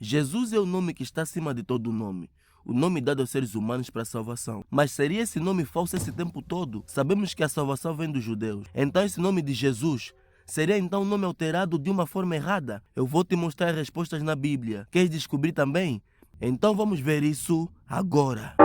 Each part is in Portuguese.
Jesus é o nome que está acima de todo nome. O nome dado aos seres humanos para a salvação. Mas seria esse nome falso esse tempo todo? Sabemos que a salvação vem dos judeus. Então esse nome de Jesus seria então um nome alterado de uma forma errada? Eu vou te mostrar as respostas na Bíblia. Queres descobrir também? Então vamos ver isso agora.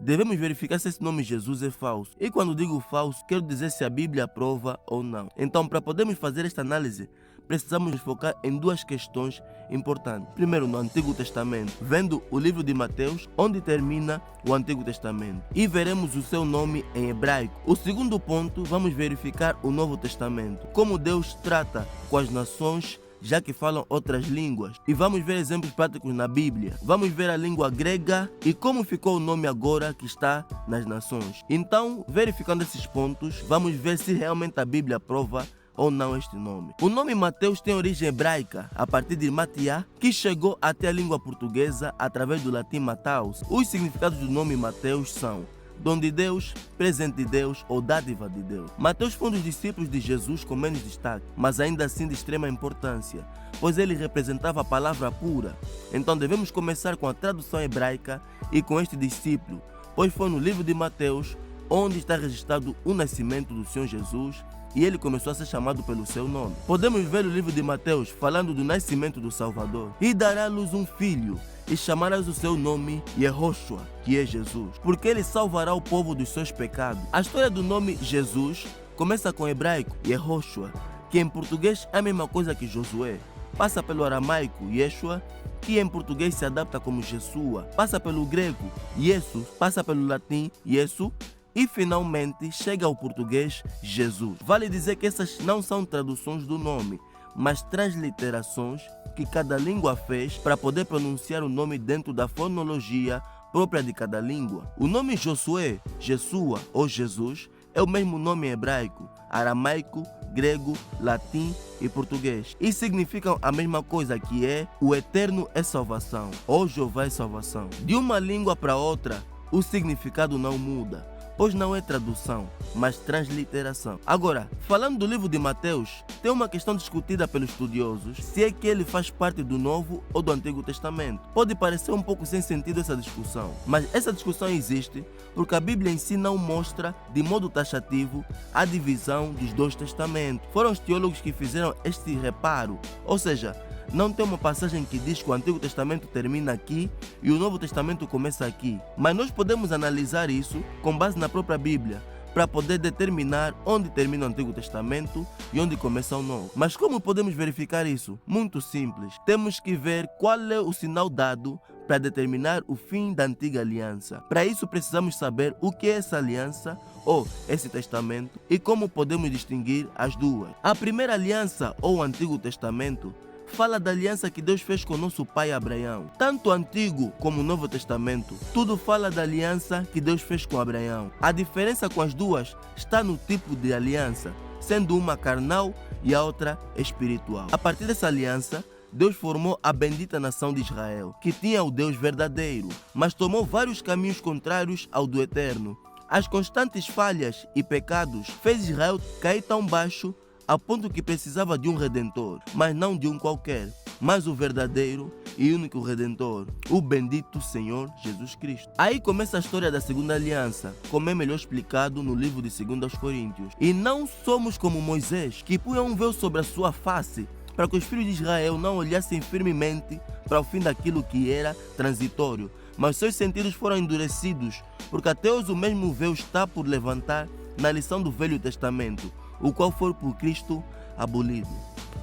Devemos verificar se esse nome Jesus é falso. E quando digo falso, quero dizer se a Bíblia aprova ou não. Então, para podermos fazer esta análise, precisamos nos focar em duas questões importantes. Primeiro, no Antigo Testamento, vendo o livro de Mateus, onde termina o Antigo Testamento. E veremos o seu nome em hebraico. O segundo ponto, vamos verificar o Novo Testamento. Como Deus trata com as nações, já que falam outras línguas. E vamos ver exemplos práticos na Bíblia. Vamos ver a língua grega e como ficou o nome agora que está nas nações. Então, verificando esses pontos, vamos ver se realmente a Bíblia aprova ou não este nome. O nome Mateus tem origem hebraica, a partir de Matiá, que chegou até a língua portuguesa através do latim Mataus. Os significados do nome Mateus são dom de Deus, presente de Deus ou dádiva de Deus. Mateus foi um dos discípulos de Jesus com menos destaque, mas ainda assim de extrema importância, pois ele representava a palavra pura. Então devemos começar com a tradução hebraica e com este discípulo, pois foi no livro de Mateus onde está registrado o nascimento do Senhor Jesus e ele começou a ser chamado pelo seu nome. Podemos ver o livro de Mateus falando do nascimento do Salvador. E dará à luz um filho, e chamarás o seu nome Yehoshua, que é Jesus, porque ele salvará o povo dos seus pecados. A história do nome Jesus começa com o hebraico Yehoshua, que em português é a mesma coisa que Josué. Passa pelo aramaico Yeshua, que em português se adapta como Jesua. Passa pelo grego Jesus, passa pelo latim Yesu, e finalmente chega ao português Jesus. Vale dizer que essas não são traduções do nome, mas transliterações que cada língua fez para poder pronunciar o nome dentro da fonologia própria de cada língua. O nome Josué, Jesua ou Jesus é o mesmo nome em hebraico, aramaico, grego, latim e português, e significam a mesma coisa, que é o eterno é salvação ou Jeová é salvação. De uma língua para outra, o significado não muda, pois não é tradução, mas transliteração. Agora, falando do livro de Mateus, tem uma questão discutida pelos estudiosos, se é que ele faz parte do Novo ou do Antigo Testamento. Pode parecer um pouco sem sentido essa discussão, mas essa discussão existe porque a Bíblia em si não mostra de modo taxativo a divisão dos dois testamentos. Foram os teólogos que fizeram este reparo, ou seja, não tem uma passagem que diz que o Antigo Testamento termina aqui e o Novo Testamento começa aqui. Mas nós podemos analisar isso com base na própria Bíblia, para poder determinar onde termina o Antigo Testamento e onde começa o Novo. Mas como podemos verificar isso? Muito simples. Temos que ver qual é o sinal dado para determinar o fim da antiga aliança. Para isso precisamos saber o que é essa aliança ou esse testamento e como podemos distinguir as duas. A primeira aliança ou o Antigo Testamento fala da aliança que Deus fez com nosso pai Abraão. Tanto o Antigo como o Novo Testamento, tudo fala da aliança que Deus fez com Abraão. A diferença com as duas está no tipo de aliança, sendo uma carnal e a outra espiritual. A partir dessa aliança, Deus formou a bendita nação de Israel, que tinha o Deus verdadeiro, mas tomou vários caminhos contrários ao do Eterno. As constantes falhas e pecados fez Israel cair tão baixo a ponto que precisava de um Redentor, mas não de um qualquer, mas o verdadeiro e único Redentor, o bendito Senhor Jesus Cristo. Aí começa a história da segunda aliança, como é melhor explicado no livro de 2 Coríntios. E não somos como Moisés, que punha um véu sobre a sua face, para que os filhos de Israel não olhassem firmemente para o fim daquilo que era transitório, mas seus sentidos foram endurecidos, porque até hoje o mesmo véu está por levantar na lição do Velho Testamento, o qual foi por Cristo abolido.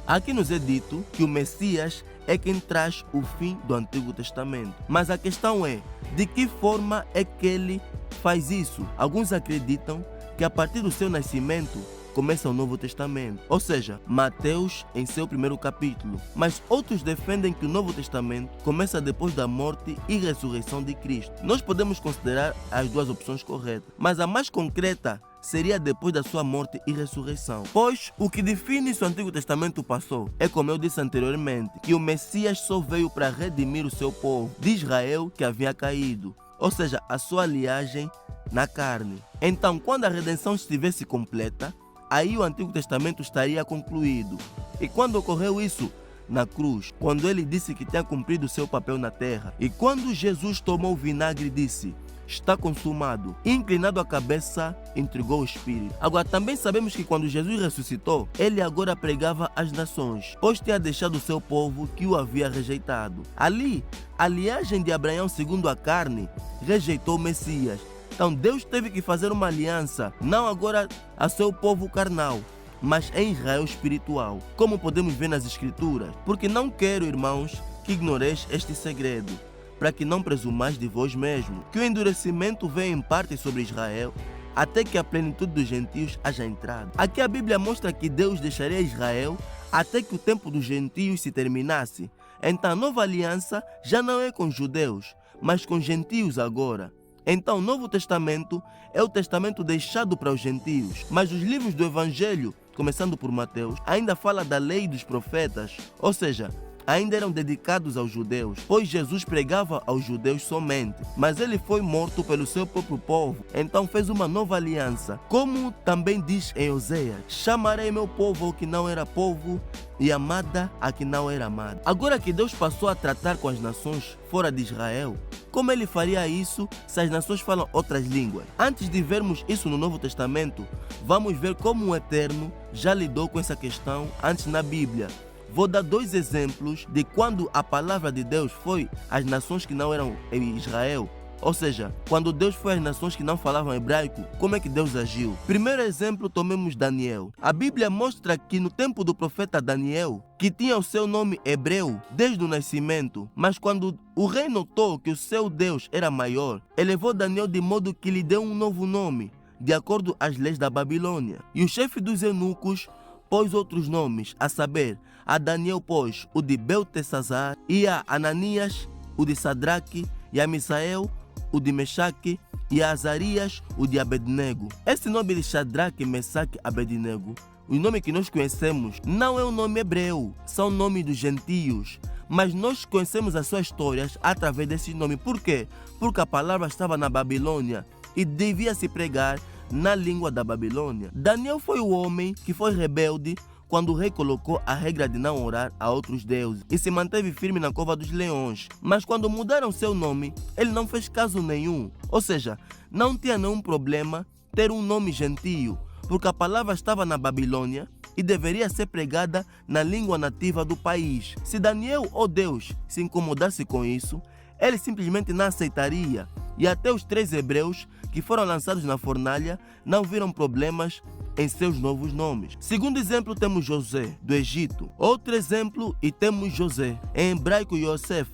Aqui nos é dito que o Messias é quem traz o fim do Antigo Testamento. Mas a questão é, de que forma é que ele faz isso? Alguns acreditam que a partir do seu nascimento começa o Novo Testamento, ou seja, Mateus em seu primeiro capítulo. Mas outros defendem que o Novo Testamento começa depois da morte e ressurreição de Cristo. Nós podemos considerar as duas opções corretas, mas a mais concreta seria depois da sua morte e ressurreição. Pois o que define se o Antigo Testamento passou é, como eu disse anteriormente, que o Messias só veio para redimir o seu povo de Israel que havia caído, ou seja, a sua linhagem na carne. Então, quando a redenção estivesse completa, aí o Antigo Testamento estaria concluído. E quando ocorreu isso? Na cruz, quando ele disse que tinha cumprido seu papel na terra. E quando Jesus tomou o vinagre, disse: está consumado. Inclinado a cabeça, entregou o Espírito. Agora, também sabemos que quando Jesus ressuscitou, ele agora pregava às nações, pois tinha deixado o seu povo que o havia rejeitado. Ali, a linhagem de Abraão, segundo a carne, rejeitou o Messias. Então Deus teve que fazer uma aliança, não agora a seu povo carnal, mas em Israel espiritual, como podemos ver nas Escrituras. Porque não quero, irmãos, que ignoreis este segredo, para que não presumais de vós mesmo, que o endurecimento venha em parte sobre Israel, até que a plenitude dos gentios haja entrado. Aqui a Bíblia mostra que Deus deixaria Israel até que o tempo dos gentios se terminasse. Então a nova aliança já não é com os judeus, mas com os gentios agora. Então o Novo Testamento é o testamento deixado para os gentios, mas os livros do Evangelho, começando por Mateus, ainda fala da lei dos profetas, ou seja, ainda eram dedicados aos judeus, pois Jesus pregava aos judeus somente, mas ele foi morto pelo seu próprio povo, então fez uma nova aliança, como também diz em Oséias: chamarei meu povo ao que não era povo, e amada a que não era amada. Agora que Deus passou a tratar com as nações fora de Israel, como ele faria isso se as nações falam outras línguas? Antes de vermos isso no Novo Testamento, vamos ver como o Eterno já lidou com essa questão antes na Bíblia. Vou dar 2 exemplos de quando a palavra de Deus foi às nações que não eram em Israel. Ou seja, quando Deus foi às nações que não falavam hebraico, como é que Deus agiu? Primeiro exemplo, tomemos Daniel. A Bíblia mostra que no tempo do profeta Daniel, que tinha o seu nome hebreu desde o nascimento, mas quando o rei notou que o seu Deus era maior, elevou Daniel de modo que lhe deu um novo nome, de acordo às leis da Babilônia. E o chefe dos eunucos pôs outros nomes, a saber, a Daniel pôs o de Beltesazar, e a Ananias o de Sadraque, e a Misael o de Mesaque, e a Azarias o de Abednego. Esse nome de Sadraque, Mesaque e Abednego, o nome que nós conhecemos, não é um nome hebreu, são nomes dos gentios. Mas nós conhecemos as suas histórias através desse nome. Por quê? Porque a palavra estava na Babilônia e devia se pregar na língua da Babilônia. Daniel foi o homem que foi rebelde quando o rei colocou a regra de não orar a outros deuses e se manteve firme na cova dos leões. Mas quando mudaram seu nome, ele não fez caso nenhum. Ou seja, não tinha nenhum problema ter um nome gentio, porque a palavra estava na Babilônia e deveria ser pregada na língua nativa do país. Se Daniel ou Deus se incomodasse com isso, ele simplesmente não aceitaria. E até os 3 hebreus que foram lançados na fornalha não viram problemas em seus novos nomes. Segundo exemplo, temos José, do Egito. Outro exemplo, e temos José, em hebraico Yosef,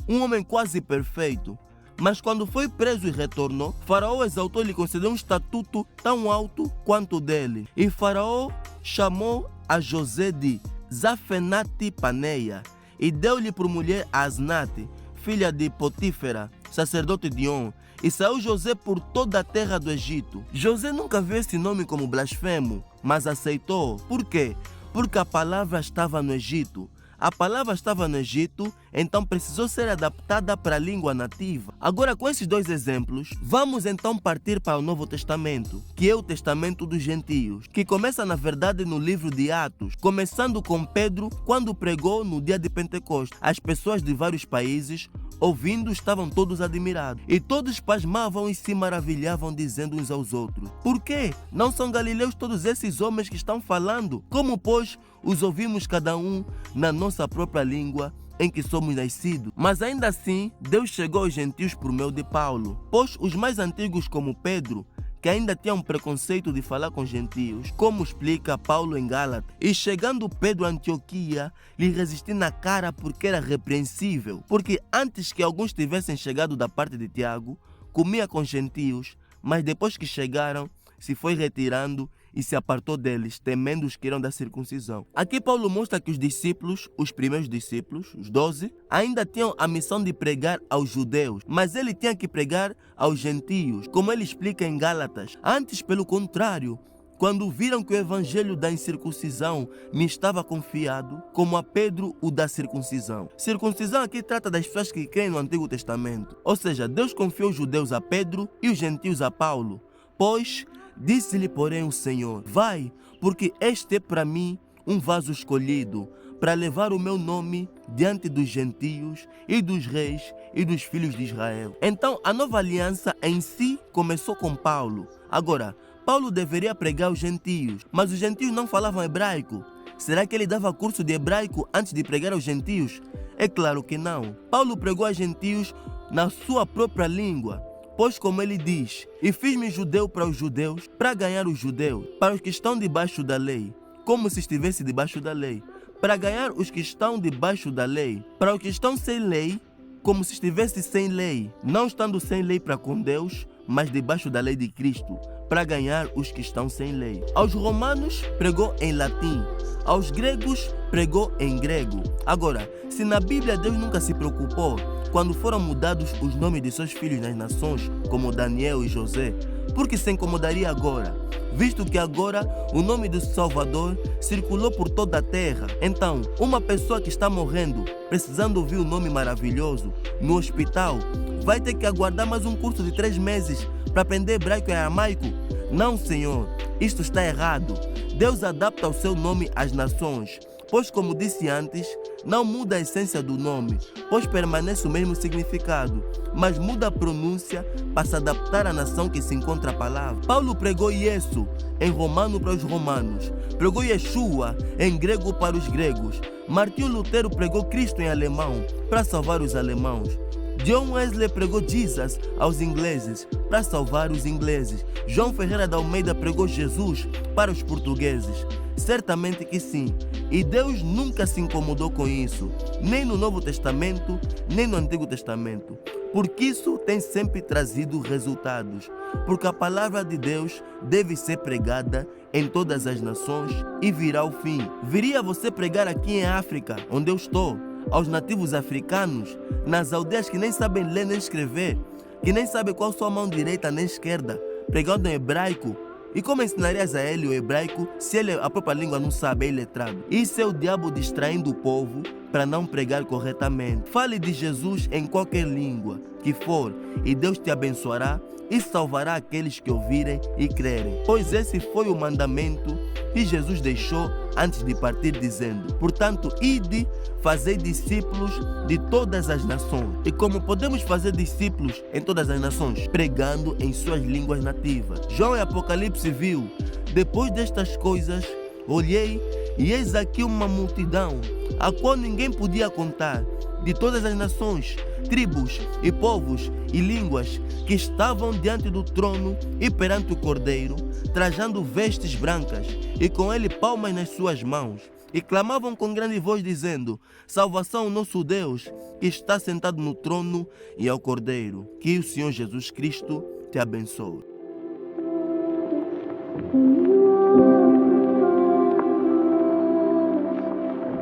um homem quase perfeito. Mas quando foi preso e retornou, Faraó exaltou e lhe concedeu um estatuto tão alto quanto o dele. E Faraó chamou a José de Zafenate Paneia e deu-lhe por mulher a Asnate, filha de Potífera, sacerdote de On, e saiu José por toda a terra do Egito. José nunca viu esse nome como blasfemo, mas aceitou. Por quê? Porque a palavra estava no Egito. A palavra estava no Egito, então precisou ser adaptada para a língua nativa. Agora, com esses 2 exemplos, vamos então partir para o Novo Testamento, que é o Testamento dos Gentios, que começa na verdade no livro de Atos, começando com Pedro, quando pregou no dia de Pentecostes. As pessoas de vários países, ouvindo, estavam todos admirados, e todos pasmavam e se maravilhavam, dizendo uns aos outros: por quê? Não são galileus todos esses homens que estão falando? Como, pois, os ouvimos cada um na nossa própria língua em que somos nascidos? Mas ainda assim, Deus chegou aos gentios por meio de Paulo, pois os mais antigos, como Pedro, que ainda tinha um preconceito de falar com gentios, como explica Paulo em Gálatas. E chegando Pedro a Antioquia, lhe resisti na cara porque era repreensível, porque antes que alguns tivessem chegado da parte de Tiago, comia com gentios, mas depois que chegaram, se foi retirando e se apartou deles, temendo os que eram da circuncisão. Aqui Paulo mostra que os discípulos, os primeiros discípulos, os 12, ainda tinham a missão de pregar aos judeus, mas ele tinha que pregar aos gentios, como ele explica em Gálatas. Antes, pelo contrário, quando viram que o evangelho da incircuncisão me estava confiado, como a Pedro o da circuncisão. Circuncisão aqui trata das pessoas que creem no Antigo Testamento. Ou seja, Deus confiou os judeus a Pedro e os gentios a Paulo, pois Disse-lhe, porém, o Senhor: vai, porque este é para mim um vaso escolhido, para levar o meu nome diante dos gentios e dos reis e dos filhos de Israel. Então, a nova aliança em si começou com Paulo. Agora, Paulo deveria pregar aos gentios, mas os gentios não falavam hebraico. Será que ele dava curso de hebraico antes de pregar aos gentios? É claro que não. Paulo pregou aos gentios na sua própria língua. Pois, como ele diz, e fiz-me judeu para os judeus, para ganhar os judeus, para os que estão debaixo da lei, como se estivesse debaixo da lei, para ganhar os que estão debaixo da lei, para os que estão sem lei, como se estivesse sem lei, não estando sem lei para com Deus, mas debaixo da lei de Cristo, para ganhar os que estão sem lei. Aos romanos pregou em latim, aos gregos pregou em grego. Agora, se na Bíblia Deus nunca se preocupou quando foram mudados os nomes de seus filhos nas nações, como Daniel e José, por que se incomodaria agora? Visto que agora o nome do Salvador circulou por toda a terra. Então, uma pessoa que está morrendo, precisando ouvir o nome maravilhoso, no hospital, vai ter que aguardar mais um curso de 3 meses para aprender hebraico e aramaico? Não, Senhor, isto está errado. Deus adapta o seu nome às nações, pois, como disse antes, não muda a essência do nome, pois permanece o mesmo significado, mas muda a pronúncia para se adaptar à nação que se encontra a palavra. Paulo pregou Yesu em romano para os romanos, pregou Yeshua em grego para os gregos. Martinho Lutero pregou Cristo em alemão para salvar os alemãos. John Wesley pregou Jesus aos ingleses para salvar os ingleses. João Ferreira da Almeida pregou Jesus para os portugueses. Certamente que sim. E Deus nunca se incomodou com isso, nem no Novo Testamento, nem no Antigo Testamento. Porque isso tem sempre trazido resultados. Porque a palavra de Deus deve ser pregada em todas as nações e virá o fim. Viria você pregar aqui em África, onde eu estou, aos nativos africanos, nas aldeias que nem sabem ler nem escrever, que nem sabem qual sua mão direita nem esquerda, pregando em hebraico? E como ensinarias a ele o hebraico se ele a própria língua não sabe, é iletrado? Isso é o diabo distraindo o povo para não pregar corretamente. Fale de Jesus em qualquer língua que for e Deus te abençoará e salvará aqueles que ouvirem e crerem. Pois esse foi o mandamento que Jesus deixou antes de partir, dizendo: portanto, ide, fazei discípulos de todas as nações. E como podemos fazer discípulos em todas as nações? Pregando em suas línguas nativas. João em Apocalipse viu: depois destas coisas, olhei e eis aqui uma multidão, a qual ninguém podia contar, de todas as nações, tribos e povos e línguas, que estavam diante do trono e perante o Cordeiro, trajando vestes brancas, e com ele palmas nas suas mãos, e clamavam com grande voz, dizendo: salvação ao nosso Deus, que está sentado no trono, e ao Cordeiro. Que o Senhor Jesus Cristo te abençoe.